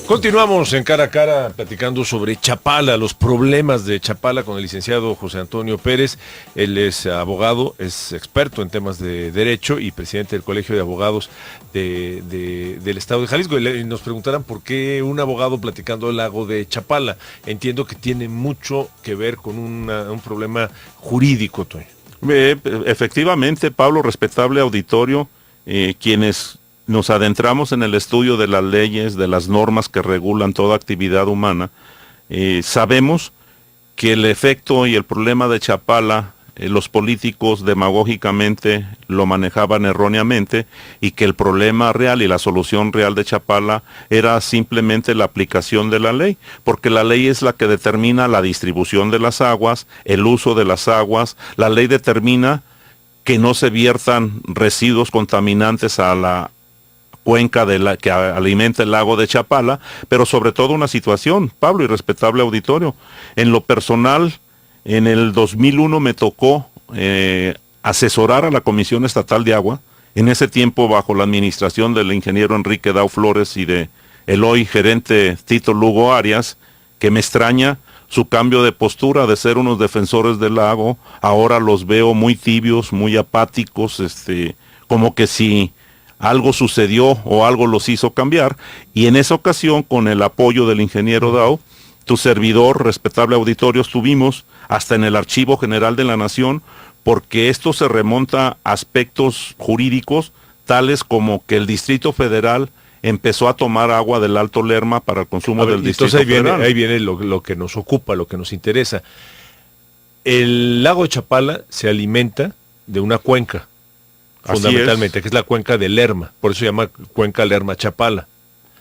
Continuamos en Cara a Cara platicando sobre Chapala, los problemas de Chapala con el licenciado José Antonio Pérez. Él es abogado, es experto en temas de derecho y presidente del Colegio de Abogados del Estado de Jalisco. Y nos preguntarán por qué un abogado platicando del lago de Chapala. Entiendo que tiene mucho que ver con un problema jurídico, Toño. Efectivamente, Pablo, respetable auditorio, quienes nos adentramos en el estudio de las leyes, de las normas que regulan toda actividad humana, sabemos que el efecto y el problema de Chapala, los políticos demagógicamente lo manejaban erróneamente, y que el problema real y la solución real de Chapala era simplemente la aplicación de la ley, porque la ley es la que determina la distribución de las aguas, el uso de las aguas. La ley determina que no se viertan residuos contaminantes a la cuenca que alimenta el lago de Chapala, pero sobre todo una situación, Pablo y respetable auditorio. En lo personal, en el 2001 me tocó asesorar a la Comisión Estatal de Agua, en ese tiempo bajo la administración del ingeniero Enrique Dau Flores y de el hoy gerente Tito Lugo Arias, que me extraña su cambio de postura de ser unos defensores del lago. Ahora los veo muy tibios, muy apáticos, como que si algo sucedió o algo los hizo cambiar. Y en esa ocasión, con el apoyo del ingeniero Dau, tu servidor, respetable auditorio, estuvimos hasta en el Archivo General de la Nación, porque esto se remonta a aspectos jurídicos tales como que el Distrito Federal empezó a tomar agua del Alto Lerma para el consumo del Distrito Federal. Ahí viene lo que nos ocupa, lo que nos interesa. El lago de Chapala se alimenta de una cuenca, fundamentalmente, que es la cuenca de Lerma, por eso se llama cuenca Lerma-Chapala.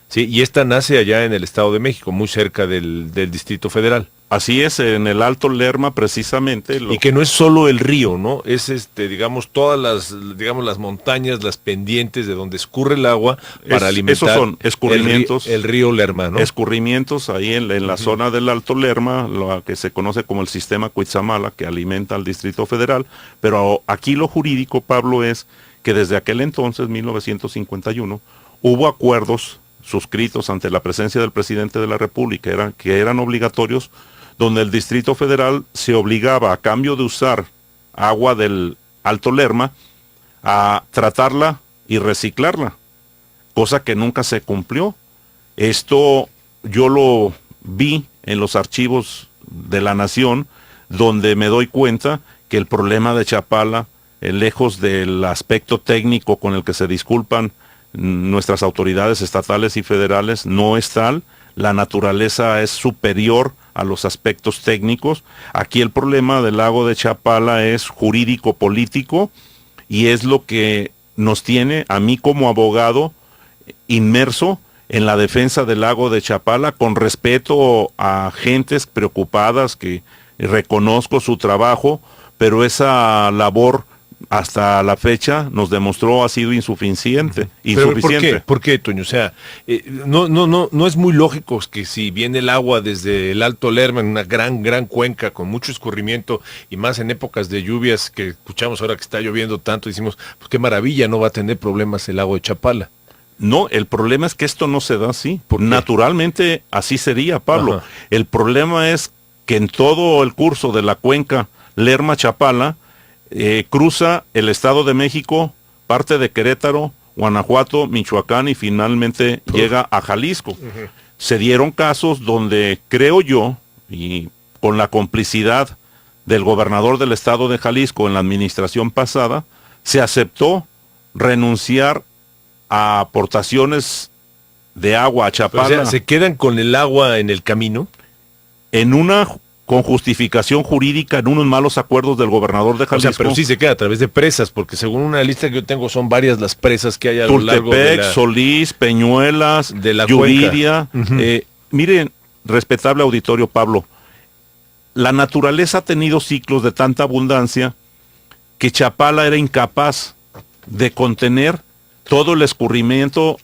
Sí, y esta nace allá en el Estado de México, muy cerca del Distrito Federal. Así es, en el Alto Lerma precisamente. Y que no es solo el río, ¿no? Es digamos, todas las montañas, las pendientes de donde escurre el agua para alimentar. Esos son escurrimientos. El río Lerma, ¿no? Escurrimientos ahí en la zona del Alto Lerma, lo que se conoce como el sistema Cuitzamala, que alimenta al Distrito Federal. Pero aquí lo jurídico, Pablo, es que desde aquel entonces, 1951, hubo acuerdos suscritos ante la presencia del presidente de la República, que eran obligatorios, donde el Distrito Federal se obligaba, a cambio de usar agua del Alto Lerma, a tratarla y reciclarla, cosa que nunca se cumplió. Esto yo lo vi en los archivos de la Nación, donde me doy cuenta que el problema de Chapala, lejos del aspecto técnico con el que se disculpan nuestras autoridades estatales y federales, no es tal. La naturaleza es superior a los aspectos técnicos. Aquí el problema del lago de Chapala es jurídico-político, y es lo que nos tiene a mí como abogado inmerso en la defensa del lago de Chapala, con respeto a gentes preocupadas, que reconozco su trabajo, pero esa labor hasta la fecha nos demostró ha sido insuficiente. ¿Por qué, Toño? O sea, no es muy lógico que si viene el agua desde el Alto Lerma, en una gran cuenca con mucho escurrimiento, y más en épocas de lluvias que escuchamos ahora que está lloviendo tanto, decimos, pues qué maravilla, no va a tener problemas el lago de Chapala. No, el problema es que esto no se da así. Naturalmente así sería, Pablo. Ajá. El problema es que en todo el curso de la cuenca Lerma-Chapala, cruza el Estado de México, parte de Querétaro, Guanajuato, Michoacán, y finalmente llega a Jalisco. Se dieron casos donde, creo yo, y con la complicidad del gobernador del Estado de Jalisco en la administración pasada, se aceptó renunciar a aportaciones de agua a Chapala. O sea, ¿se quedan con el agua en el camino? Con justificación jurídica, en unos malos acuerdos del gobernador de Jalisco. O sea, pero sí se queda a través de presas, porque según una lista que yo tengo son varias las presas que hay a lo largo de Tultepec, Solís, Peñuelas, de la Yuriria. Miren, respetable auditorio, Pablo, la naturaleza ha tenido ciclos de tanta abundancia que Chapala era incapaz de contener todo el escurrimiento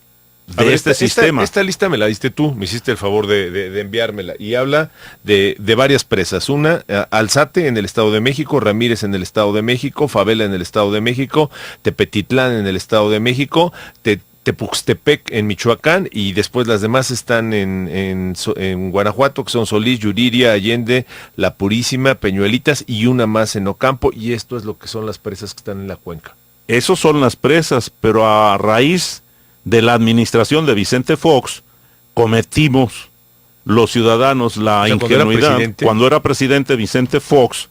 de este sistema. Esta lista me la diste tú, me hiciste el favor de enviármela, y habla de varias presas. Una, Alzate en el Estado de México, Ramírez en el Estado de México, Favela en el Estado de México, Tepetitlán en el Estado de México, Tepuxtepec en Michoacán, y después las demás están en Guanajuato, que son Solís, Yuriria, Allende, La Purísima, Peñuelitas y una más en Ocampo, y esto es lo que son las presas que están en la cuenca. Esos son las presas, pero a raíz de la administración de Vicente Fox, cometimos los ciudadanos la ingenuidad. Cuando era presidente Vicente Fox,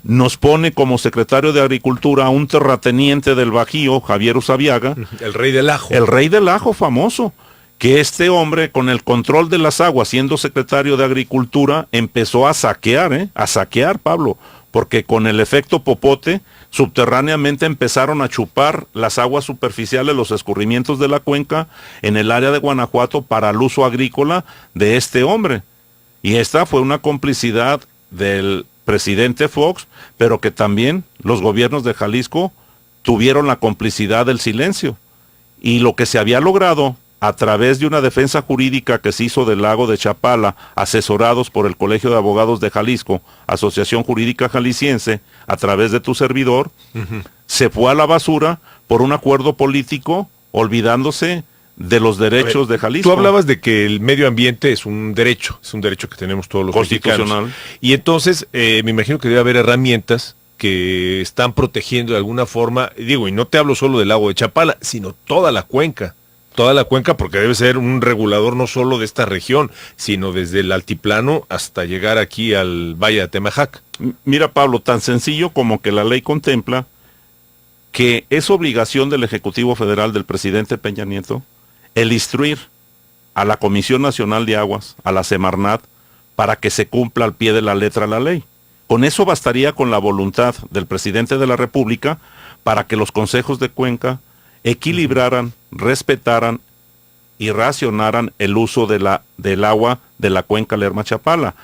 nos pone como secretario de Agricultura a un terrateniente del Bajío, Javier Usabiaga. El rey del ajo. El rey del ajo famoso. Que este hombre, con el control de las aguas, siendo secretario de Agricultura, empezó a saquear, Pablo, porque con el efecto popote, subterráneamente empezaron a chupar las aguas superficiales, los escurrimientos de la cuenca en el área de Guanajuato para el uso agrícola de este hombre. Y esta fue una complicidad del presidente Fox, pero que también los gobiernos de Jalisco tuvieron la complicidad del silencio. Y lo que se había logrado a través de una defensa jurídica que se hizo del lago de Chapala, asesorados por el Colegio de Abogados de Jalisco, Asociación Jurídica Jalisciense, a través de tu servidor, se fue a la basura por un acuerdo político, olvidándose de los derechos de Jalisco. Tú hablabas de que el medio ambiente es un derecho que tenemos todos los mexicanos. Y entonces, me imagino que debe haber herramientas que están protegiendo de alguna forma, digo, y no te hablo solo del lago de Chapala, sino toda la cuenca, porque debe ser un regulador no solo de esta región, sino desde el altiplano hasta llegar aquí al Valle de Temajac. Mira, Pablo, tan sencillo como que la ley contempla que es obligación del Ejecutivo Federal, del presidente Peña Nieto, el instruir a la Comisión Nacional de Aguas, a la Semarnat, para que se cumpla al pie de la letra la ley. Con eso bastaría, con la voluntad del presidente de la República, para que los consejos de cuenca equilibraran, respetaran y racionaran el uso del agua de la cuenca Lerma-Chapala.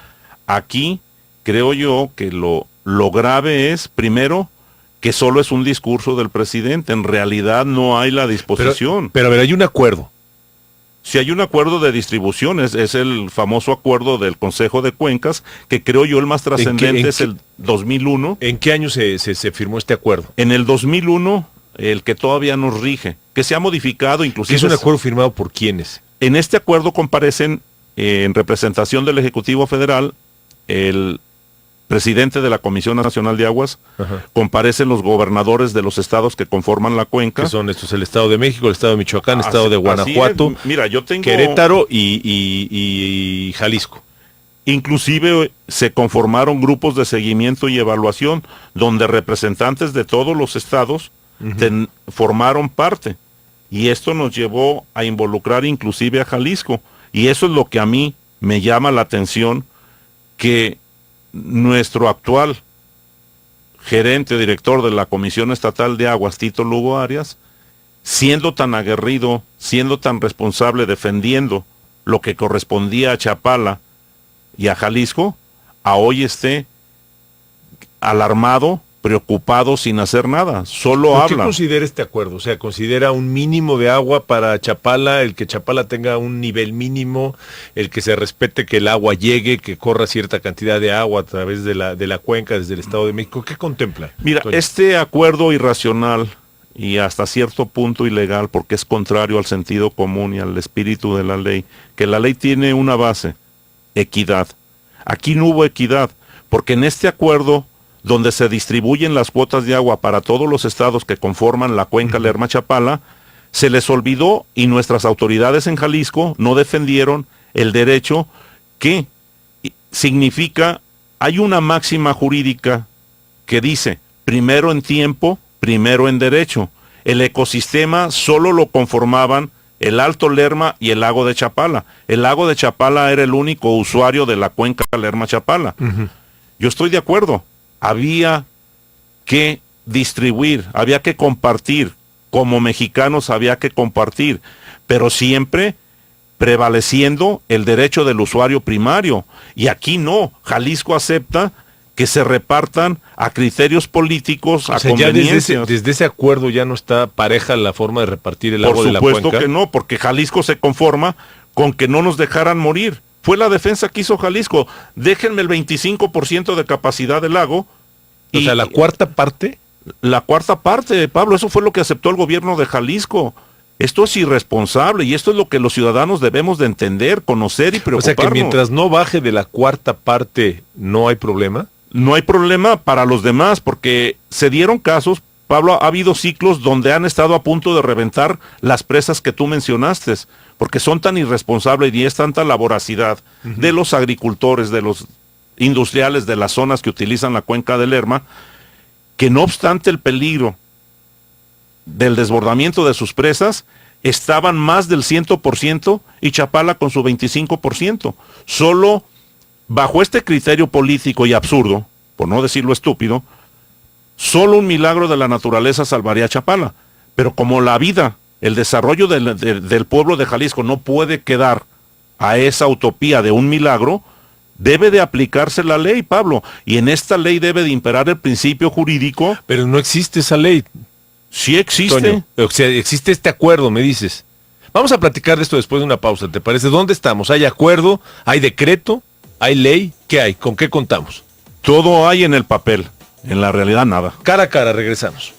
Aquí creo yo que lo grave es, primero, que solo es un discurso del presidente. En realidad no hay la disposición. Pero a ver, hay un acuerdo. Si hay un acuerdo de distribución, es el famoso acuerdo del Consejo de Cuencas, que creo yo el más trascendente es el 2001. ¿En qué año se firmó este acuerdo? En el 2001, el que todavía nos rige, que se ha modificado inclusive. ¿Es un acuerdo firmado por quiénes? En este acuerdo comparecen en representación del Ejecutivo Federal el presidente de la Comisión Nacional de Aguas, comparecen los gobernadores de los estados que conforman la cuenca. Que son estos: el Estado de México, el Estado de Michoacán, el Estado de Guanajuato, mira, yo tengo Querétaro y Jalisco. Inclusive se conformaron grupos de seguimiento y evaluación donde representantes de todos los estados formaron parte, y esto nos llevó a involucrar inclusive a Jalisco, y eso es lo que a mí me llama la atención, que nuestro actual gerente, director de la Comisión Estatal de Aguas, Tito Lugo Arias, siendo tan aguerrido, siendo tan responsable, defendiendo lo que correspondía a Chapala y a Jalisco, a hoy esté alarmado, preocupado, sin hacer nada, solo habla. ¿Qué considera este acuerdo? O sea, ¿considera un mínimo de agua para Chapala, el que Chapala tenga un nivel mínimo, el que se respete que el agua llegue, que corra cierta cantidad de agua a través de la cuenca desde el Estado de México? ¿Qué contempla? Mira, Toño, este acuerdo irracional y hasta cierto punto ilegal, porque es contrario al sentido común y al espíritu de la ley, que la ley tiene una base: equidad. Aquí no hubo equidad, porque en este acuerdo, donde se distribuyen las cuotas de agua para todos los estados que conforman la cuenca Lerma-Chapala, se les olvidó, y nuestras autoridades en Jalisco no defendieron el derecho que significa, hay una máxima jurídica que dice: primero en tiempo, primero en derecho. El ecosistema solo lo conformaban el Alto Lerma y el lago de Chapala. El lago de Chapala era el único usuario de la cuenca Lerma-Chapala. Yo estoy de acuerdo. Había que distribuir, había que compartir, como mexicanos había que compartir, pero siempre prevaleciendo el derecho del usuario primario. Y aquí no, Jalisco acepta que se repartan a criterios políticos, a conveniencias. Ya desde ese acuerdo ya no está pareja la forma de repartir el agua de la cuenca. Por supuesto que no, porque Jalisco se conforma con que no nos dejaran morir. Fue la defensa que hizo Jalisco: déjenme el 25% de capacidad del lago. O sea, la cuarta parte. La cuarta parte, Pablo, eso fue lo que aceptó el gobierno de Jalisco. Esto es irresponsable y esto es lo que los ciudadanos debemos de entender, conocer y O preocuparnos. sea que mientras no baje de la cuarta parte, ¿no hay problema? No hay problema para los demás, porque se dieron casos, Pablo, ha habido ciclos donde han estado a punto de reventar las presas que tú mencionaste, porque son tan irresponsables y es tanta la voracidad de los agricultores, de los industriales de las zonas que utilizan la cuenca del Lerma, que no obstante el peligro del desbordamiento de sus presas, estaban más del 100% y Chapala con su 25%. Solo bajo este criterio político y absurdo, por no decirlo estúpido, solo un milagro de la naturaleza salvaría a Chapala. Pero como la vida, el desarrollo del pueblo de Jalisco no puede quedar a esa utopía de un milagro, debe de aplicarse la ley, Pablo. Y en esta ley debe de imperar el principio jurídico. Pero no existe esa ley. Sí existe. Toño. O sea, existe este acuerdo, me dices. Vamos a platicar de esto después de una pausa, ¿te parece? ¿Dónde estamos? ¿Hay acuerdo? ¿Hay decreto? ¿Hay ley? ¿Qué hay? ¿Con qué contamos? Todo hay en el papel. En la realidad nada. Cara a cara, regresamos.